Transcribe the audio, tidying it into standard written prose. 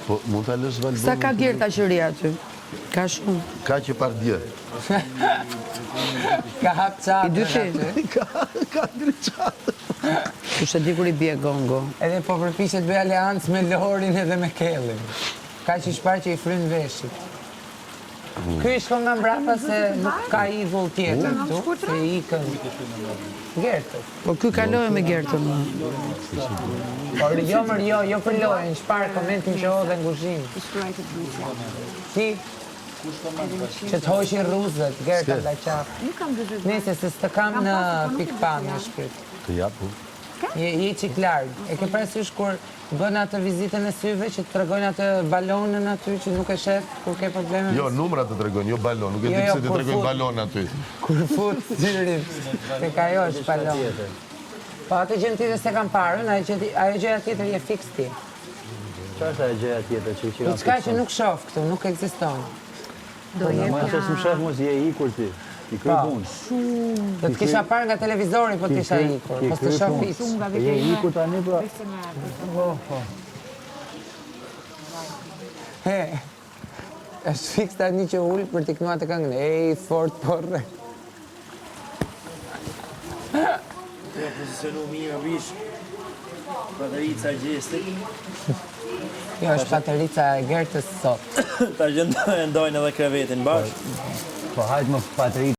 Po, mund të lësh Valbonën? Sa ka Gerta që ri aty? Ka shumë. Ka që par dje. Ka hap qatë. I dy ti? Ka ndryqatë. Kushe di kur i bje gongo. Edhe po përpishet bëj aleancë me Lorin edhe me Kellin. Ka që i shpar që i frynë veshit. Ky shkon nga mbrapa se nuk ka idhull tjetër këtu, se i ikën Gertës. Po ky kaloj me Gertën. Por jo për lojën, shpar komentin që o dhe në kuzhinë. Ti? Që të hoqi rruzët, Gerta da qafë. Nese, se s'të kam në pikpa në shprit. Të japu. Je qik largë. E ke parasysh kur bën atë vizitën e syve që të tregojnë atë balonën aty që nuk e shef kur ke probleme? Jo, numra të tregojnë, jo balon. Nuk e di pse të tregojnë balon aty. Kur fut syrin, se ka jo është balon. Po atë gjën tjetër se kam parën, ajo gjëja tjetër je fix ti. Qa është ajo gjëja tjetër që kam Diçka që nuk shoh këtu, nuk ekziston. Do jetë. Ma që s'më shef mos je ikur ti. I kry punë. Do të kisha parë nga televizori po t'isha ikur, po s'të shoh fix. Je ikur tani pra. He, është fix tani që ullë për t'i knua të këngën. Ej, fort porre. Të pozicionu mirë, vish. Paterica gjestit. Jo, është paterica e Gertës sot. Ta gjendojnë edhe krevetin bashkë. Po hajtë më pateri